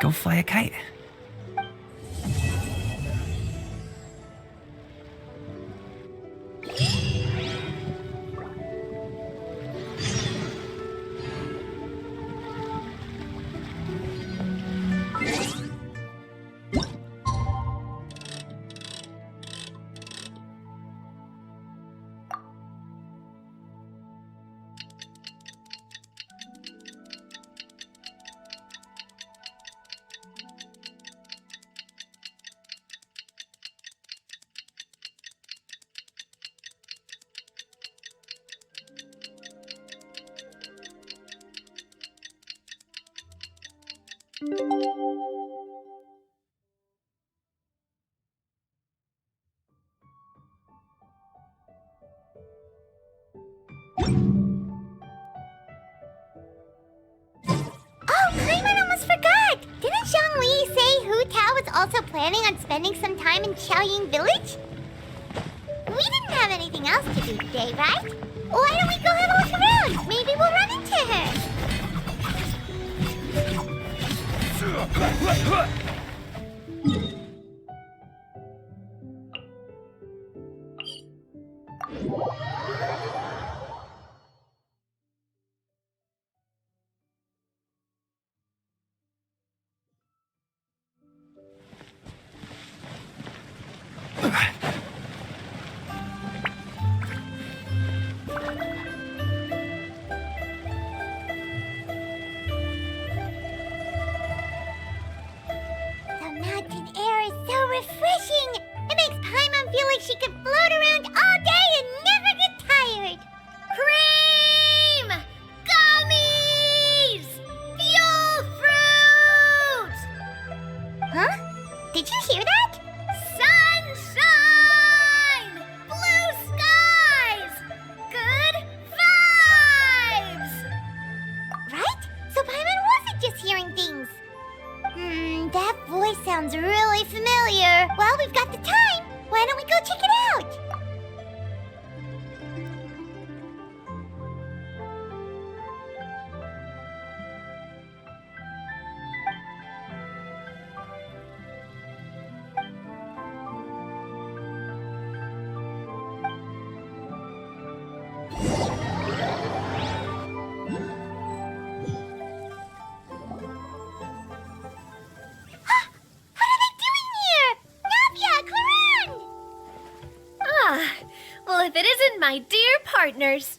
go fly a kite. Also planning on spending some time in Xiaoying Village? We didn't have anything else to do today, right? Why don't we go have a look around? Maybe we'll run into her. She could float around all day and never get tired. Cream! Gummies! Fuel fruit! Huh? Did you hear that? Sunshine! Blue skies! Good vibes! Right? So Paimon wasn't just hearing things. That voice sounds really familiar. Well, we've got the time. Why don't we go check it out? If it isn't my dear partners.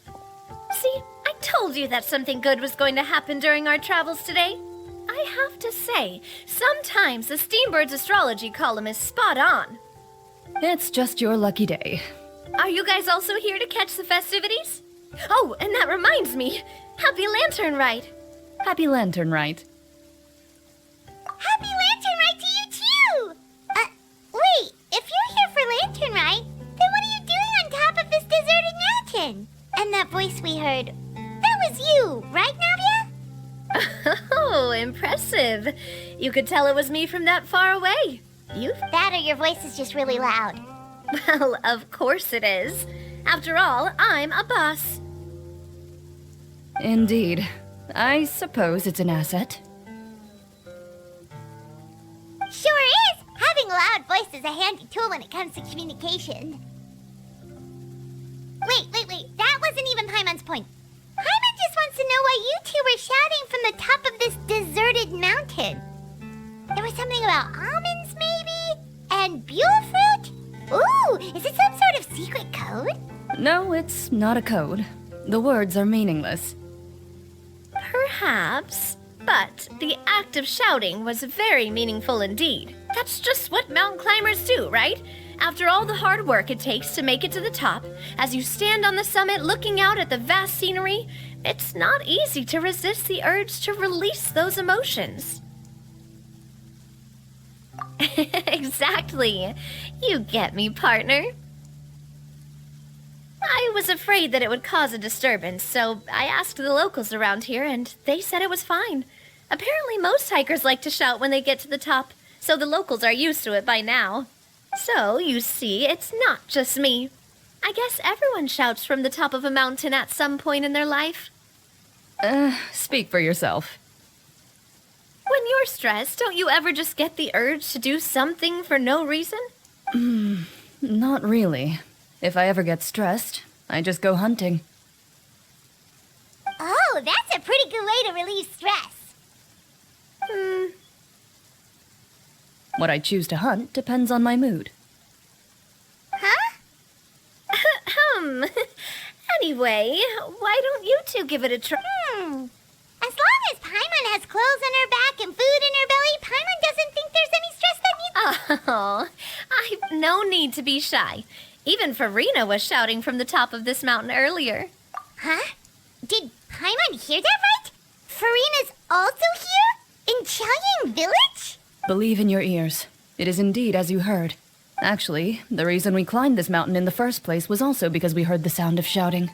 See, I told you that something good was going to happen during our travels today. I have to say, sometimes the Steambird's astrology column is spot on. It's just your lucky day. Are you guys also here to catch the festivities? Oh, and that reminds me. Happy Lantern Rite. Happy Lantern Rite. Happy Lantern Rite to you too! Wait, if you're here for Lantern Rite, then what are you doing on top of this deserted mountain? And that voice we heard, that was you, right, Navia? Oh, impressive. You could tell it was me from that far away. That or your voice is just really loud. Well, of course it is. After all, I'm a boss. Indeed. I suppose it's an asset. Sure is! Having a loud voice is a handy tool when it comes to communication. Wait. That wasn't even Paimon's point. Paimon just wants to know why you two were shouting from the top of this deserted mountain. There was something about almonds, maybe? And buell fruit? Ooh, is it some sort of secret code? No, it's not a code. The words are meaningless. Perhaps. But the act of shouting was very meaningful indeed. That's just what mountain climbers do, right? After all the hard work it takes to make it to the top, as you stand on the summit looking out at the vast scenery, it's not easy to resist the urge to release those emotions. Exactly. You get me, partner. I was afraid that it would cause a disturbance, so I asked the locals around here, and they said it was fine. Apparently most hikers like to shout when they get to the top, so the locals are used to it by now. So, you see, it's not just me. I guess everyone shouts from the top of a mountain at some point in their life. Speak for yourself. When you're stressed, don't you ever just get the urge to do something for no reason? Not really. If I ever get stressed, I just go hunting. Oh, that's a pretty good way to relieve stress. What I choose to hunt depends on my mood. Huh? Anyway, why don't you two give it a try? As long as Paimon has clothes on her back and food in her belly, Paimon doesn't think there's any stress that needs... Oh, I've no need to be shy. Even Farina was shouting from the top of this mountain earlier. Huh? Did Paimon hear that right? Farina's also here? In Chaoyang Village? Believe in your ears. It is indeed as you heard. Actually, the reason we climbed this mountain in the first place was also because we heard the sound of shouting.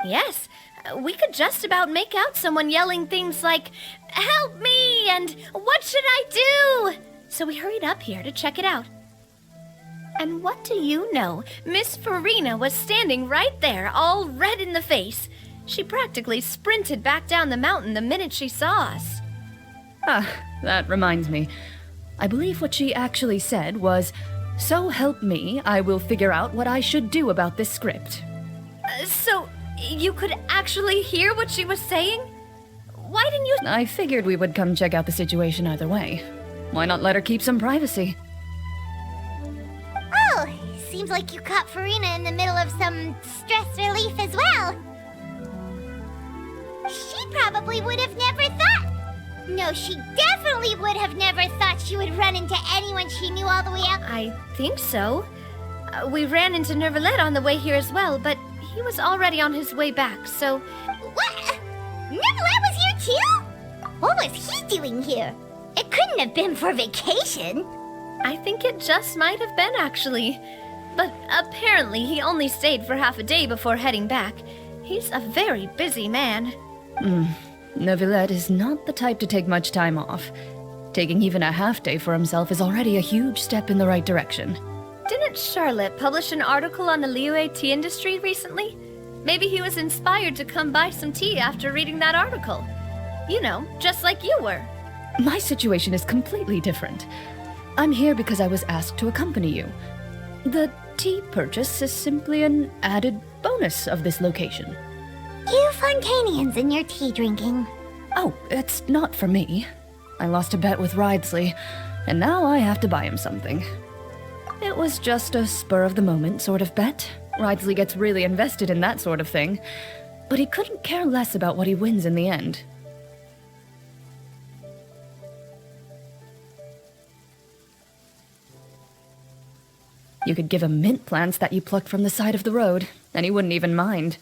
Yes, we could just about make out someone yelling things like, "Help me!" and "What should I do?" So we hurried up here to check it out. And what do you know? Miss Farina was standing right there, all red in the face. She practically sprinted back down the mountain the minute she saw us. Ah, that reminds me. I believe what she actually said was, "So help me, I will figure out what I should do about this script." So, you could actually hear what she was saying? Why didn't you... I figured we would come check out the situation either way. Why not let her keep some privacy? Oh, seems like you caught Farina in the middle of some stress relief as well. She probably would have never thought... No, she definitely would have never thought she would run into anyone she knew all the way out. I think so. We ran into Nervalet on the way here as well, but he was already on his way back, so... What? Nervalet was here too? What was he doing here? It couldn't have been for vacation. I think it just might have been, actually. But apparently he only stayed for half a day before heading back. He's a very busy man. Neuvillette is not the type to take much time off. Taking even a half day for himself is already a huge step in the right direction. Didn't Charlotte publish an article on the Liyue tea industry recently? Maybe he was inspired to come buy some tea after reading that article. You know, just like you were. My situation is completely different. I'm here because I was asked to accompany you. The tea purchase is simply an added bonus of this location. You Fontanians and your tea drinking. Oh, it's not for me. I lost a bet with Ridesley, and now I have to buy him something. It was just a spur-of-the-moment sort of bet. Ridesley gets really invested in that sort of thing, but he couldn't care less about what he wins in the end. You could give him mint plants that you plucked from the side of the road, and he wouldn't even mind.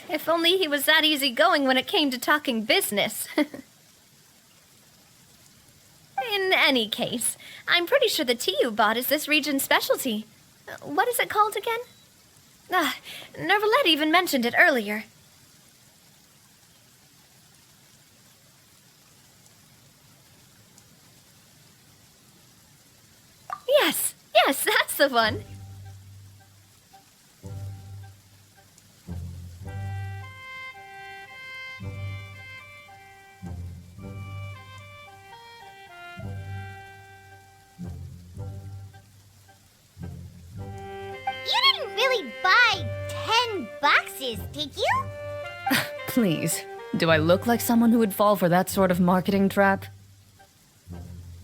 If only he was that easygoing when it came to talking business. In any case, I'm pretty sure the tea you bought is this region's specialty. What is it called again? Nervalet even mentioned it earlier. Yes, that's the one. You didn't really buy 10 boxes, did you? Please, do I look like someone who would fall for that sort of marketing trap?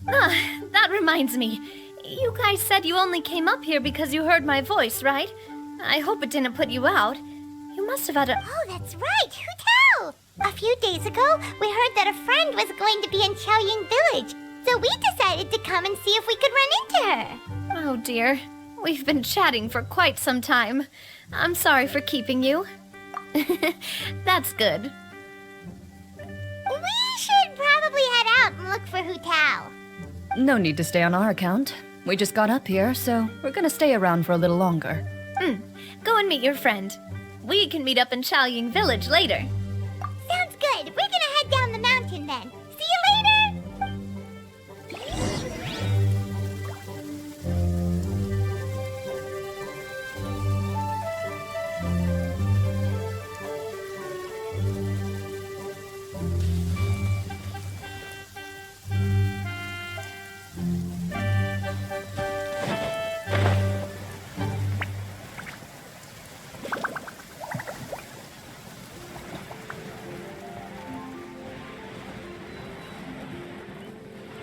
That reminds me. You guys said you only came up here because you heard my voice, right? I hope it didn't put you out. You must have had a... Oh, that's right. Who tell? A few days ago, we heard that a friend was going to be in Chaoyang Village. so we decided to come and see if we could run into her. Oh dear. We've been chatting for quite some time. I'm sorry for keeping you. That's good. We should probably head out and look for Hu Tao. No need to stay on our account. We just got up here, so we're gonna stay around for a little longer. Go and meet your friend. We can meet up in Chaoying Village later. Sounds good. We're gonna head down the mountain then. See you later!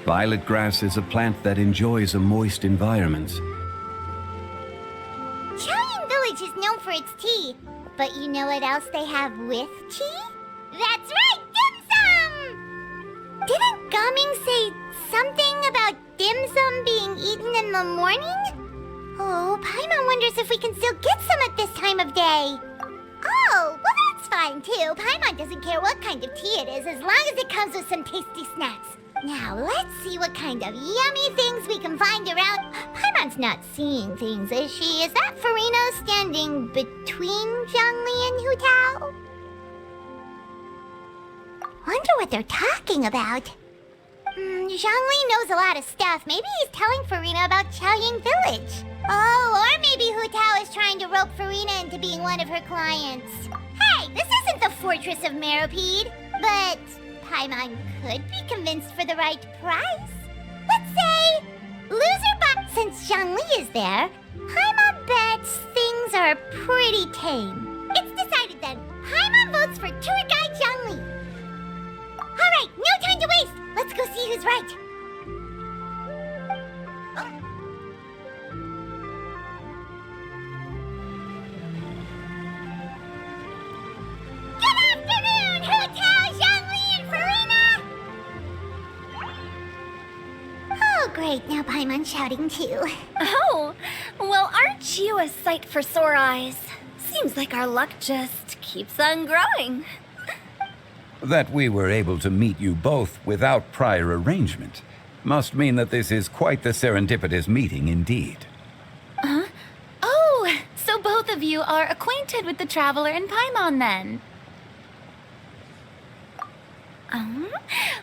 Violet grass is a plant that enjoys a moist environment. Chaoying Village is known for its tea. But you know what else they have with tea? That's right, dim sum! Didn't Gaming say something about dim sum being eaten in the morning? Oh, Paimon wonders if we can still get some at this time of day. Oh, well that's fine too. Paimon doesn't care what kind of tea it is as long as it comes with some tasty snacks. Now, let's see what kind of yummy things we can find around. Paimon's not seeing things, is she? Is that Furino standing between Zhongli and Hu Tao? Wonder what they're talking about. Zhongli knows a lot of stuff. Maybe he's telling Furina about Chaoying Village. Oh, or maybe Hu Tao is trying to rope Furina into being one of her clients. Hey, this isn't the Fortress of Meropide, but Paimon could be convinced for the right price. Let's say loser buy. Since Zhongli is there, Paimon bets things are pretty tame. It's decided then. Paimon votes for tour guide Zhongli. All right, no time to waste. Let's go see who's right. Good afternoon, Hu Tao, Zhongli, and Furina! Oh, great. Now Paimon's shouting too. Oh, well, aren't you a sight for sore eyes? Seems like our luck just keeps on growing. That we were able to meet you both without prior arrangement must mean that this is quite the serendipitous meeting indeed. Oh, so both of you are acquainted with the Traveler and Paimon then?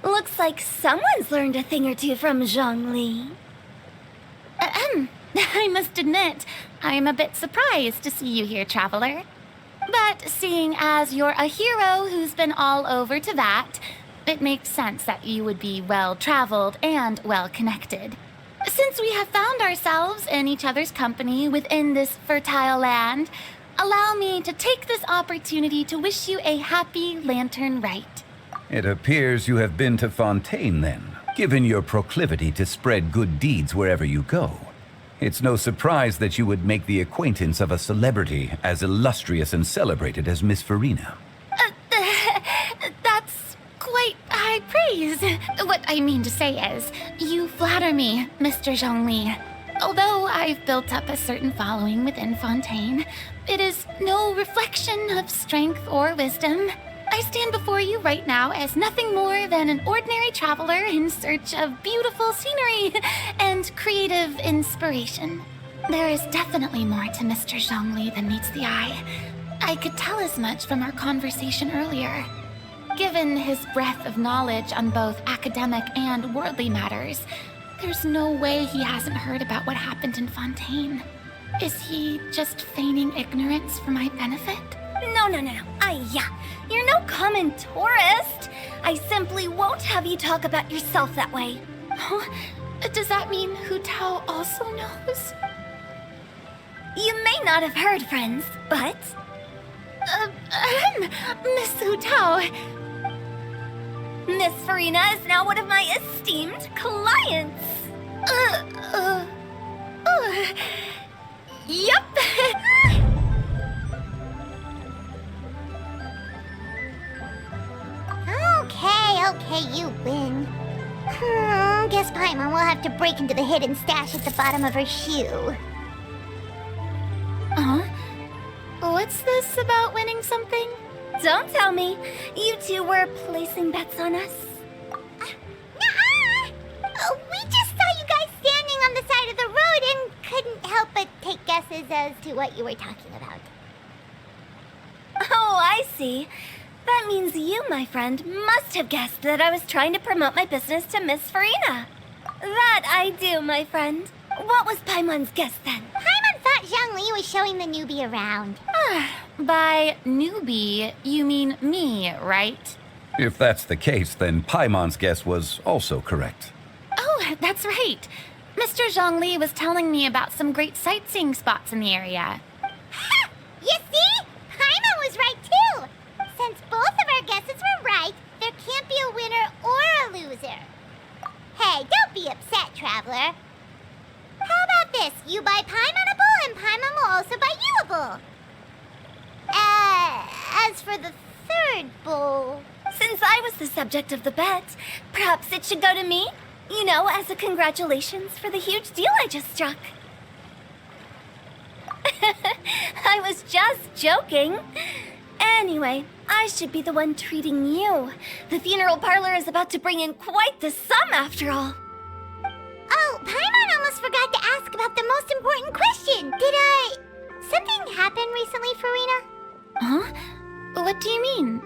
Looks like someone's learned a thing or two from Zhongli. I must admit, I'm a bit surprised to see you here, Traveler. But seeing as you're a hero who's been all over to that, it makes sense that you would be well-traveled and well-connected. Since we have found ourselves in each other's company within this fertile land, allow me to take this opportunity to wish you a happy Lantern Rite. It appears you have been to Fontaine then, given your proclivity to spread good deeds wherever you go. It's no surprise that you would make the acquaintance of a celebrity as illustrious and celebrated as Miss Furina. That's quite high praise. What I mean to say is, you flatter me, Mr. Zhongli. Although I've built up a certain following within Fontaine, it is no reflection of strength or wisdom. I stand before you right now as nothing more than an ordinary traveler in search of beautiful scenery and creative inspiration. There is definitely more to Mr. Zhongli than meets the eye. I could tell as much from our conversation earlier. Given his breadth of knowledge on both academic and worldly matters, there's no way he hasn't heard about what happened in Fontaine. Is he just feigning ignorance for my benefit? No. You're no common tourist. I simply won't have you talk about yourself that way. Huh? Does that mean Hu Tao also knows? You may not have heard, friends, but... Miss Hu Tao. Miss Furina is now one of my esteemed clients. Yup. Okay, you win. Guess enough to break into the hidden stash at the bottom of her shoe. What's this about winning something? Don't tell me. You two were placing bets on us. Nuh-uh! We just saw you guys standing on the side of the road and couldn't help but take guesses as to what you were talking about. Oh, I see. That means you, my friend, must have guessed that I was trying to promote my business to Miss Farina. That I do, my friend. What was Paimon's guess then? Paimon thought Zhongli was showing the newbie around. By newbie, you mean me, right? If that's the case, then Paimon's guess was also correct. Oh, that's right. Mr. Zhongli was telling me about some great sightseeing spots in the area. Ha! You see? Paimon was right too! Since both of our guesses were right, there can't be a winner or a loser. Hey, don't be upset, Traveler. How about this? You buy Paimon a bowl and Paimon will also buy you a bowl. As for the third bowl... Since I was the subject of the bet, perhaps it should go to me? You know, as a congratulations for the huge deal I just struck. I was just joking. Anyway, I should be the one treating you. The funeral parlor is about to bring in quite the sum after all. Oh, Paimon almost forgot to ask about the most important question. Something happen recently, Farina? Huh? What do you mean?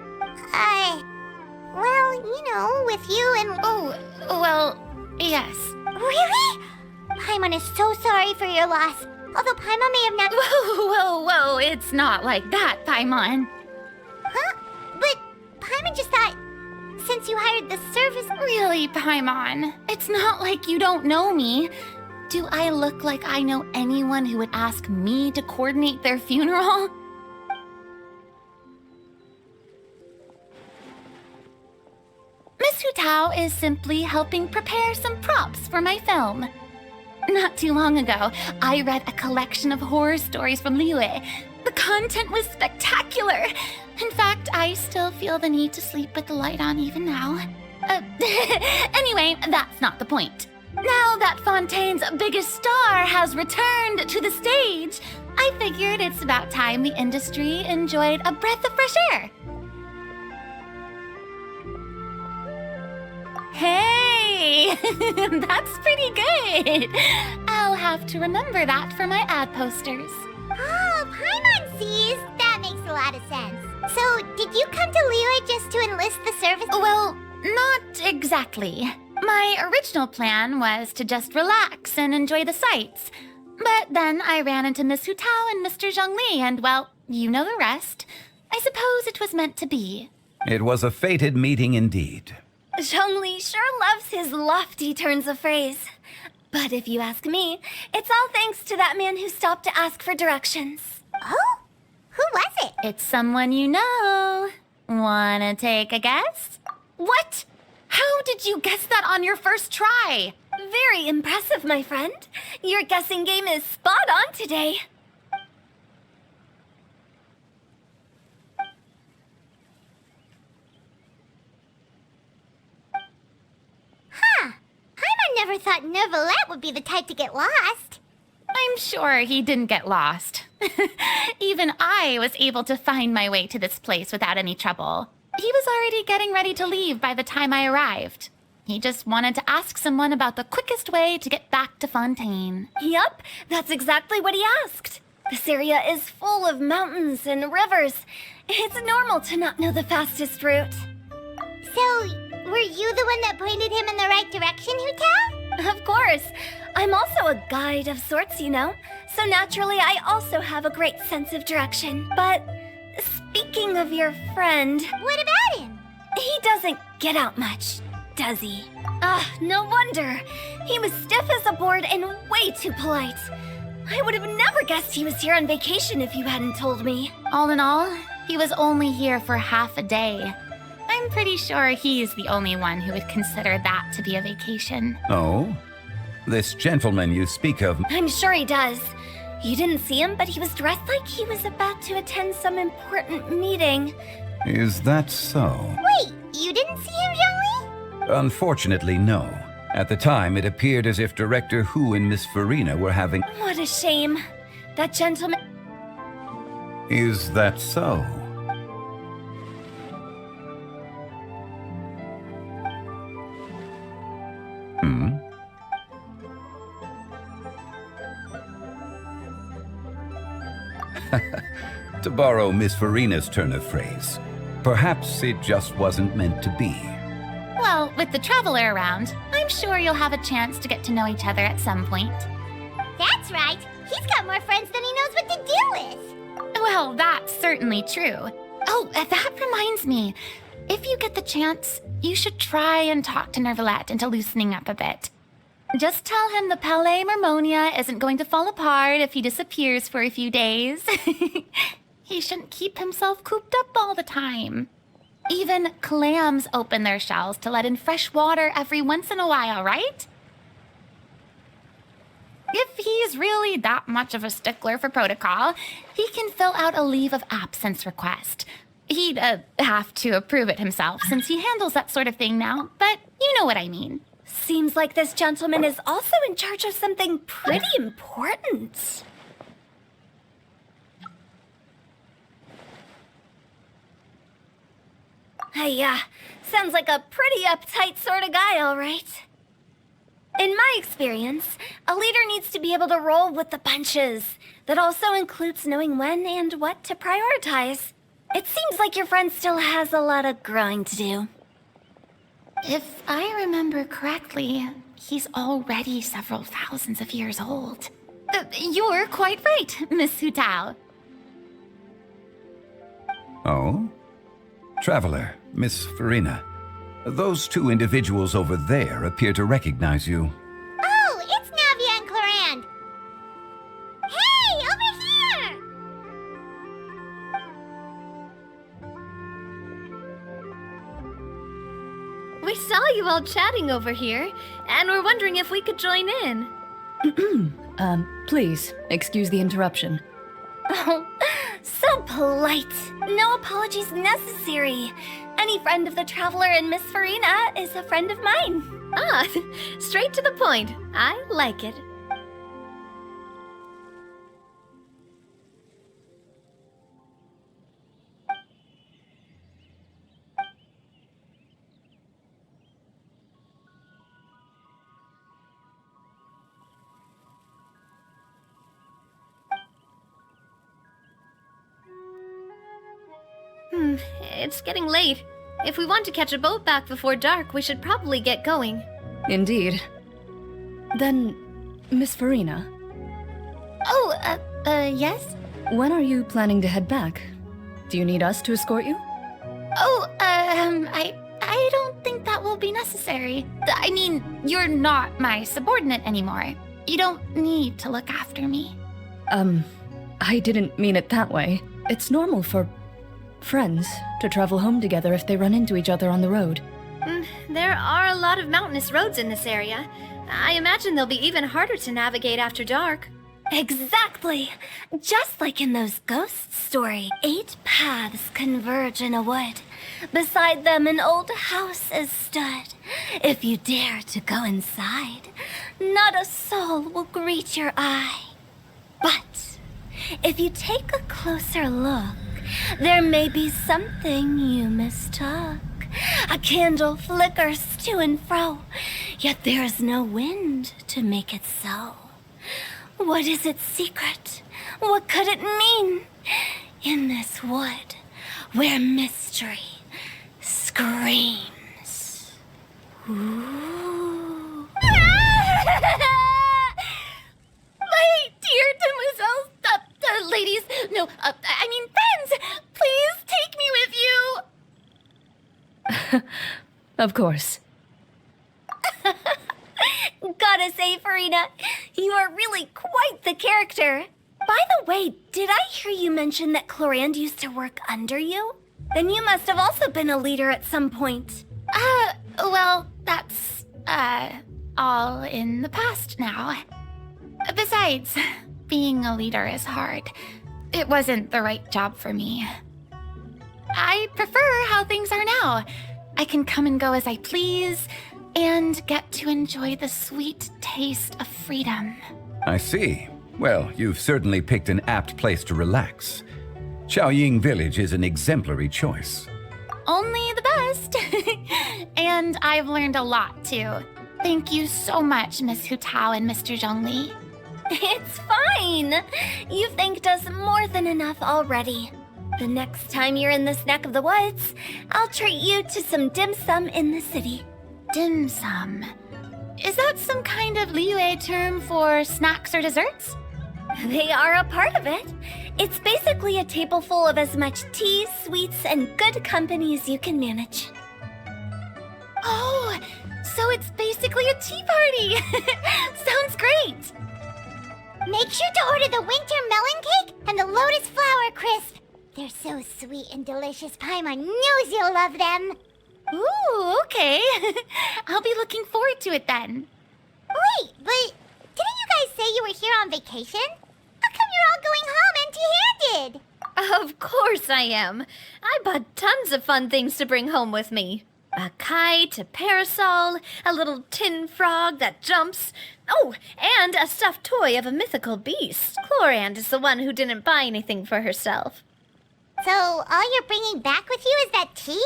Well, you know, with you and... Oh, well, yes. Really? Paimon is so sorry for your loss. Although Paimon may have not... Whoa, it's not like that, Paimon. Huh? But Paimon just thought, since you hired the service... Really, Paimon, it's not like you don't know me. Do I look like I know anyone who would ask me to coordinate their funeral? Miss Hu Tao is simply helping prepare some props for my film. Not too long ago, I read a collection of horror stories from Liyue. The content was spectacular. In fact, I still feel the need to sleep with the light on even now. Anyway, that's not the point. Now that Fontaine's biggest star has returned to the stage, I figured it's about time the industry enjoyed a breath of fresh air. Hey, that's pretty good. I'll have to remember that for my ad posters. Oh, Paimon sees. That makes a lot of sense. So, did you come to Liyue just to enlist the service? Well, not exactly. My original plan was to just relax and enjoy the sights. But then I ran into Miss Hu Tao and Mr. Zhongli, and well, you know the rest. I suppose it was meant to be. It was a fated meeting indeed. Zhongli sure loves his lofty turns of phrase. But if you ask me, it's all thanks to that man who stopped to ask for directions. Oh? Who was it? It's someone you know. Wanna take a guess? What? How did you guess that on your first try? Very impressive, my friend. Your guessing game is spot on today. Paimon never thought Neuvillette would be the type to get lost. I'm sure he didn't get lost. Even I was able to find my way to this place without any trouble. He was already getting ready to leave by the time I arrived. He just wanted to ask someone about the quickest way to get back to Fontaine. Yup, that's exactly what he asked. This area is full of mountains and rivers. It's normal to not know the fastest route. So, were you the one that pointed him in the right direction, Hu Tao? Of course. I'm also a guide of sorts, you know. So naturally, I also have a great sense of direction. But speaking of your friend... What about him? He doesn't get out much, does he? No wonder. He was stiff as a board and way too polite. I would have never guessed he was here on vacation if you hadn't told me. All in all, he was only here for half a day. I'm pretty sure he's the only one who would consider that to be a vacation. Oh? This gentleman you speak of... I'm sure he does. You didn't see him, but he was dressed like he was about to attend some important meeting. Is that so? Wait, you didn't see him, Zhongli? Unfortunately, no. At the time, it appeared as if Director Hu and Miss Farina were having... What a shame. That gentleman... Is that so? To borrow Miss Farina's turn of phrase, perhaps it just wasn't meant to be. Well, with the Traveler around, I'm sure you'll have a chance to get to know each other at some point. That's right. He's got more friends than he knows what to do with. Well, that's certainly true. Oh, that reminds me. If you get the chance, you should try and talk to Nervalette into loosening up a bit. Just tell him the Palais Mermonia isn't going to fall apart if he disappears for a few days. He shouldn't keep himself cooped up all the time. Even clams open their shells to let in fresh water every once in a while, right? If he's really that much of a stickler for protocol, he can fill out a leave of absence request. He'd have to approve it himself since he handles that sort of thing now, but you know what I mean. Seems like this gentleman is also in charge of something pretty important. Hey, sounds like a pretty uptight sort of guy, all right. In my experience, a leader needs to be able to roll with the punches. That also includes knowing when and what to prioritize. It seems like your friend still has a lot of growing to do. If I remember correctly, he's already several thousands of years old. You're quite right, Miss Hutao. Oh? Traveler, Miss Farina, those two individuals over there appear to recognize you. Oh, it's Navia and Clarande. Hey, over here! We saw you all chatting over here, and we're wondering if we could join in. Please, excuse the interruption. Oh, so polite. No apologies necessary. Any friend of the Traveler and Miss Farina is a friend of mine. Ah, straight to the point. I like it. It's getting late. If we want to catch a boat back before dark, we should probably get going. Indeed. Then, Miss Farina, Oh, yes? when are you planning to head back? Do you need us to escort you? Oh, I don't think that will be necessary. I mean, you're not my subordinate anymore. You don't need to look after me. I didn't mean it that way. It's normal for friends to travel home together if they run into each other on the road. There are a lot of mountainous roads in this area. I imagine they'll be even harder to navigate after dark. Exactly. Just like in those ghost stories. 8 paths converge in a wood. Beside them an old house is stood. If you dare to go inside, not a soul will greet your eye. But if you take a closer look, there may be something you mistook. A candle flickers to and fro, yet there is no wind to make it so. What is its secret? What could it mean? In this wood, where mystery screams. Ooh. My dear demoiselles, ladies, no, I mean friends, please take me with you. Of course. Gotta say, Farina, you are really quite the character. By the way, did I hear you mention that Clarande used to work under you? Then you must have also been a leader at some point. Well, that's, all in the past now. Besides, being a leader is hard. It wasn't the right job for me. I prefer how things are now. I can come and go as I please. and get to enjoy the sweet taste of freedom. I see. Well, you've certainly picked an apt place to relax. Xiaoying Village is an exemplary choice. Only the best. And I've learned a lot, too. Thank you so much, Miss Hu Tao and Mr. Zhongli. It's fine. You've thanked us more than enough already. The next time you're in this neck of the woods, I'll treat you to some dim sum in the city. Dim sum. Is that some kind of Liyue term for snacks or desserts? They are a part of it. It's basically a table full of as much tea, sweets, and good company as you can manage. Oh, so it's basically a tea party. Sounds great. Make sure to order the winter melon cake and the lotus flower crisp. They're so sweet and delicious. Paimon knows you'll love them. Ooh, okay. I'll be looking forward to it then. Wait, but didn't you guys say you were here on vacation? How come you're all going home empty-handed? Of course I am. I bought tons of fun things to bring home with me. A kite, a parasol, a little tin frog that jumps. Oh, and a stuffed toy of a mythical beast. Chlorand is the one who didn't buy anything for herself. So all you're bringing back with you is that tea?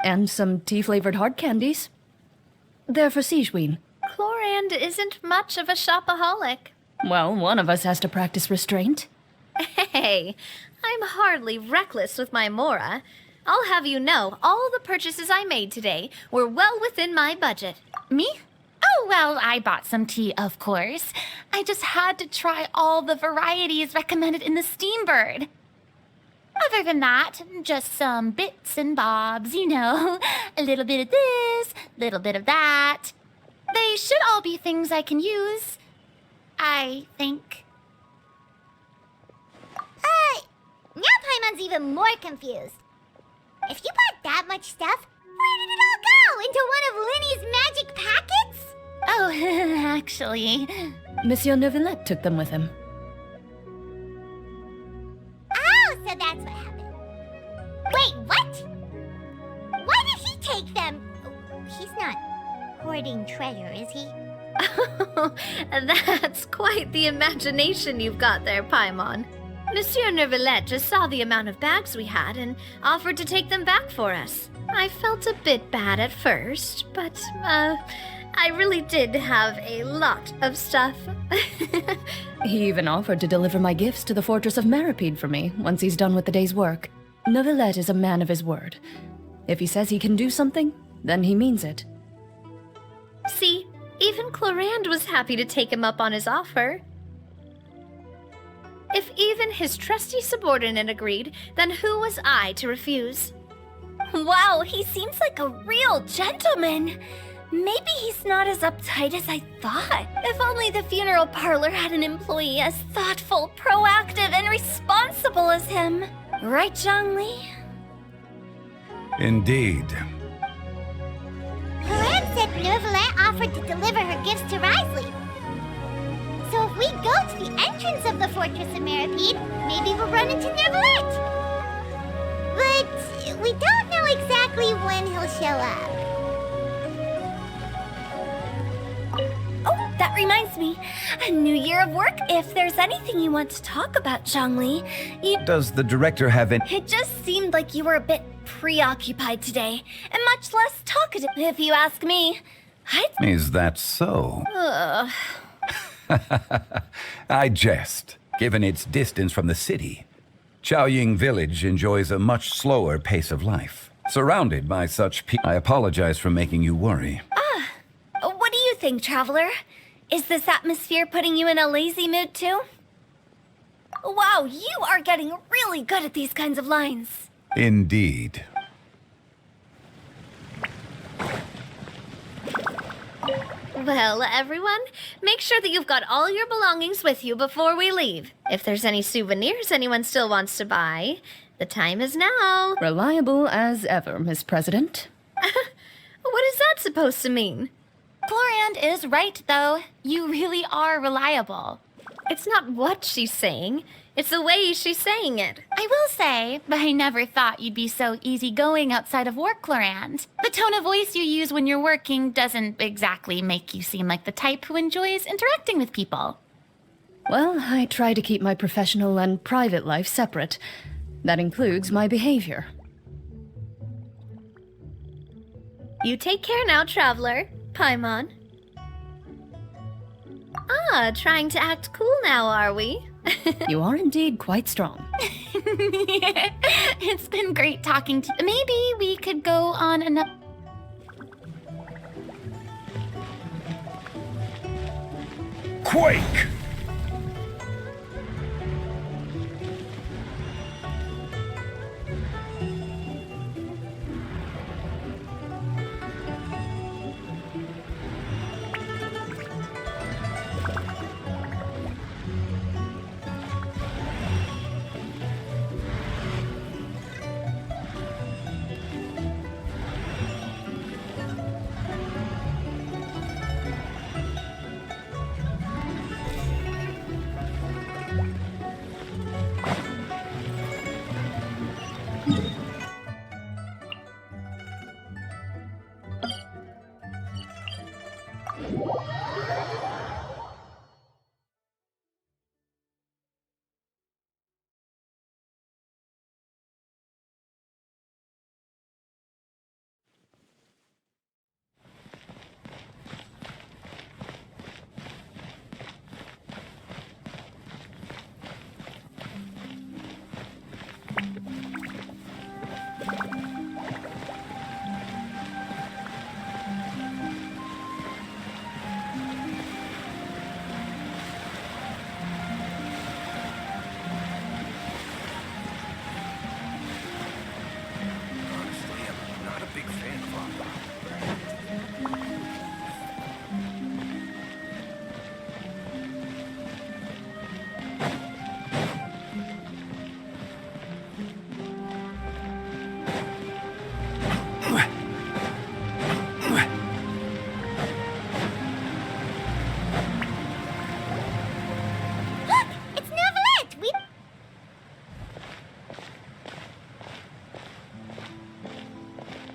And some tea-flavored hard candies. They're for Sigewin. Chlorand isn't much of a shopaholic. Well, one of us has to practice restraint. Hey, I'm hardly reckless with my Mora. I'll have you know, all the purchases I made today were well within my budget. Me? Oh, well, I bought some tea, of course. I just had to try all the varieties recommended in the Steambird. Other than that, just some bits and bobs, you know. A little bit of this, little bit of that. They should all be things I can use, I think. Now Paimon's even more confused. If you bought that much stuff, where did it all go? Into one of Linny's magic packets? Oh, actually... Monsieur Neuvillette took them with him. Oh, so that's what happened. Wait, what? Why did he take them? He's not hoarding treasure, is he? That's quite the imagination you've got there, Paimon. Monsieur Neuvillette just saw the amount of bags we had and offered to take them back for us. I felt a bit bad at first, but, I really did have a lot of stuff. He even offered to deliver my gifts to the Fortress of Meripede for me once he's done with the day's work. Neuvillette is a man of his word. If he says he can do something, then he means it. See, even Chlorand was happy to take him up on his offer. If even his trusty subordinate agreed, then who was I to refuse? Wow, he seems like a real gentleman. Maybe he's not as uptight as I thought. If only the funeral parlor had an employee as thoughtful, proactive, and responsible as him. Right, Zhongli? Indeed. Karellen said Neuvillette offered to deliver her gifts to Risley. So if we go to the entrance of the Fortress of Meripede, maybe we'll run into Neuvillette. But we don't know exactly when he'll show up. Oh, that reminds me. A new year of work. If there's anything you want to talk about, Zhongli, Does the director have any... It just seemed like you were a bit preoccupied today, and much less talkative, if you ask me. Is that so? Ugh. I jest. Given its distance from the city, Xiaoying Village enjoys a much slower pace of life. Surrounded by such people, I apologize for making you worry. What do you think, Traveler? Is this atmosphere putting you in a lazy mood, too? Wow, you are getting really good at these kinds of lines. Indeed. Well, everyone, make sure that you've got all your belongings with you before we leave. If there's any souvenirs anyone still wants to buy, the time is now. Reliable as ever, Miss President. What is that supposed to mean? Chlorand is right, though. You really are reliable. It's not what she's saying, it's the way she's saying it. I will say, I never thought you'd be so easygoing outside of work, Clorand. The tone of voice you use when you're working doesn't exactly make you seem like the type who enjoys interacting with people. Well, I try to keep my professional and private life separate. That includes my behavior. You take care now, Traveler. Paimon. Ah, trying to act cool now, are we? You are indeed quite strong. It's been great talking to you. Maybe we could go on another... Quake!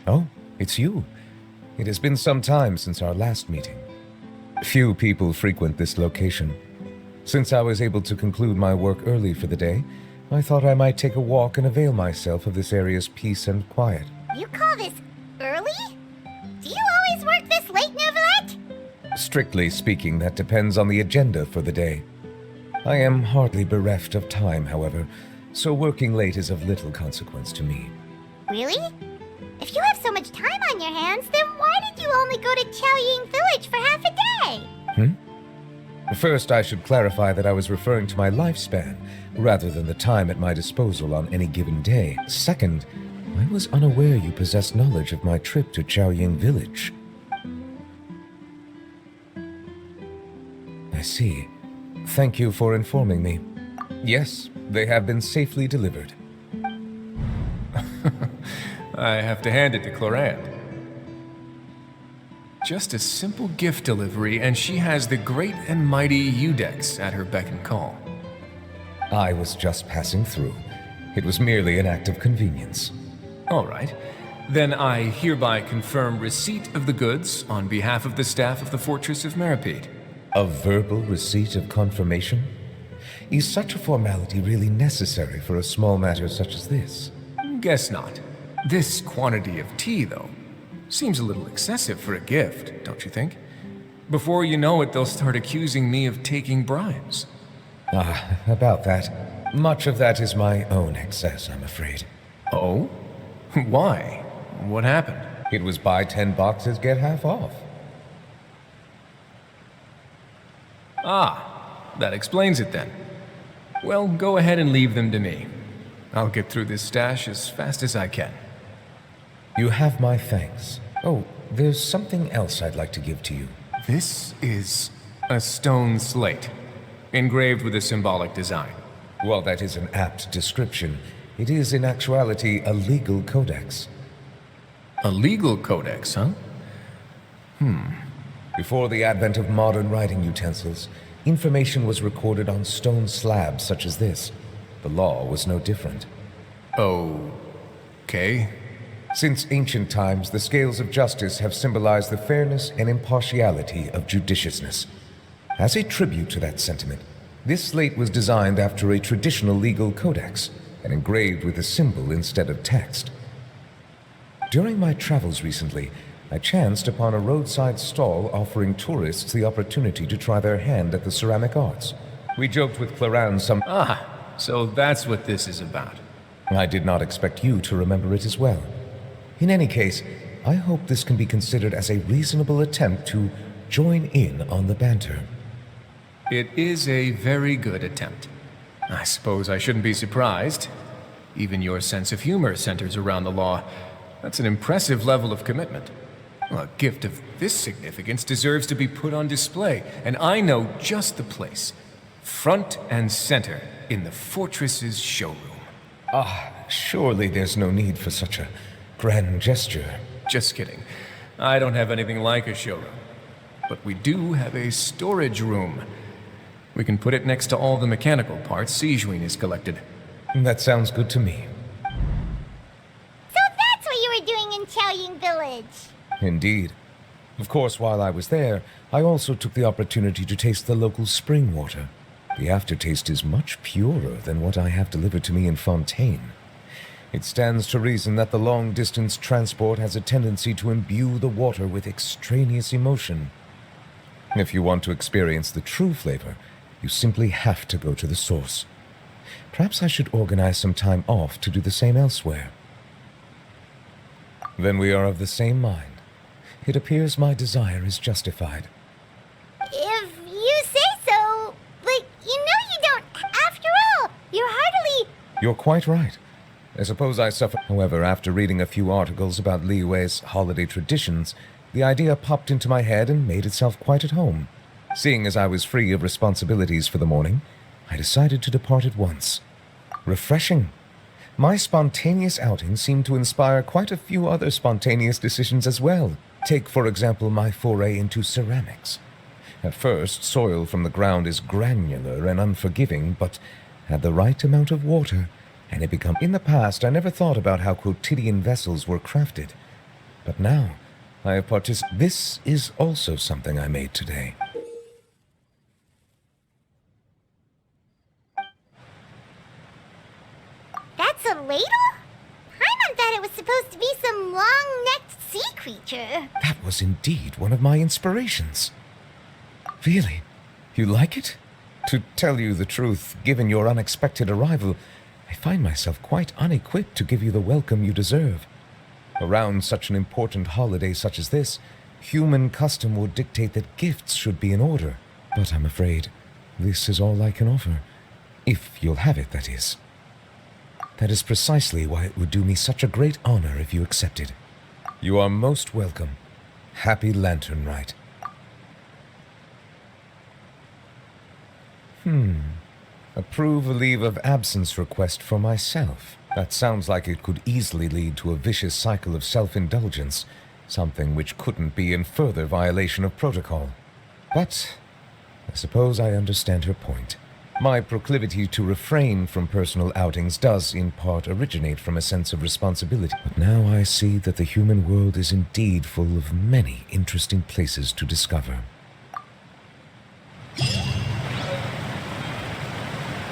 Oh, it's you. It has been some time since our last meeting. Few people frequent this location. Since I was able to conclude my work early for the day, I thought I might take a walk and avail myself of this area's peace and quiet. You call this early? Do you always work this late, Novelette? Strictly speaking, that depends on the agenda for the day. I am hardly bereft of time, however, so working late is of little consequence to me. Really? If you have so much time on your hands, then why did you only go to Chaoying Village for half a day? First, I should clarify that I was referring to my lifespan, rather than the time at my disposal on any given day. Second, I was unaware you possessed knowledge of my trip to Chaoying Village. I see. Thank you for informing me. Yes, they have been safely delivered. I have to hand it to Clorand. Just a simple gift delivery, and she has the great and mighty Udex at her beck and call. I was just passing through. It was merely an act of convenience. All right. Then I hereby confirm receipt of the goods on behalf of the staff of the Fortress of Meripede. A verbal receipt of confirmation? Is such a formality really necessary for a small matter such as this? Guess not. This quantity of tea, though, seems a little excessive for a gift, don't you think? Before you know it, they'll start accusing me of taking bribes. About that. Much of that is my own excess, I'm afraid. Oh? Why? What happened? It was buy 10 boxes, get half off. Ah, that explains it then. Well, go ahead and leave them to me. I'll get through this stash as fast as I can. You have my thanks. Oh, there's something else I'd like to give to you. This is a stone slate, engraved with a symbolic design. While that is an apt description, it is in actuality a legal codex. A legal codex, huh? Before the advent of modern writing utensils, Information was recorded on stone slabs such as this. The law was no different. Okay. Since ancient times, the scales of justice have symbolized the fairness and impartiality of judiciousness. As a tribute to that sentiment, this slate was designed after a traditional legal codex and engraved with a symbol instead of text. During my travels recently, I chanced upon a roadside stall offering tourists the opportunity to try their hand at the ceramic arts. We joked with Karellen some... So that's what this is about. I did not expect you to remember it as well. In any case, I hope this can be considered as a reasonable attempt to join in on the banter. It is a very good attempt. I suppose I shouldn't be surprised. Even your sense of humor centers around the law. That's an impressive level of commitment. Well, a gift of this significance deserves to be put on display, and I know just the place. Front and center in the fortress's showroom. Surely there's no need for such a grand gesture. Just kidding. I don't have anything like a showroom. But we do have a storage room. We can put it next to all the mechanical parts Sijuin has collected. That sounds good to me. So that's what you were doing in Chaoying Village. Indeed. Of course, while I was there, I also took the opportunity to taste the local spring water. The aftertaste is much purer than what I have delivered to me in Fontaine. It stands to reason that the long-distance transport has a tendency to imbue the water with extraneous emotion. If you want to experience the true flavor, you simply have to go to the source. Perhaps I should organize some time off to do the same elsewhere. Then we are of the same mind. It appears my desire is justified. If you say so, but you don't. After all, you're hardly... You're quite right. I suppose I suffer. However, after reading a few articles about Li Wei's holiday traditions, the idea popped into my head and made itself quite at home. Seeing as I was free of responsibilities for the morning, I decided to depart at once. Refreshing. My spontaneous outing seemed to inspire quite a few other spontaneous decisions as well. Take, for example, my foray into ceramics. At first, soil from the ground is granular and unforgiving, but add the right amount of water, and it becomes... In the past, I never thought about how quotidian vessels were crafted. But now, I have participated... This is also something I made today. That's a ladle? Paimon thought it was supposed to be some long-necked sea creature. That was indeed one of my inspirations. Really? You like it? To tell you the truth, given your unexpected arrival, I find myself quite unequipped to give you the welcome you deserve. Around such an important holiday such as this, human custom would dictate that gifts should be in order. But I'm afraid this is all I can offer. If you'll have it, that is. That is precisely why it would do me such a great honor if you accepted. You are most welcome. Happy Lantern Rite. Approve a leave of absence request for myself. That sounds like it could easily lead to a vicious cycle of self-indulgence, something which couldn't be in further violation of protocol. But I suppose I understand her point. My proclivity to refrain from personal outings does in part originate from a sense of responsibility. But now I see that the human world is indeed full of many interesting places to discover.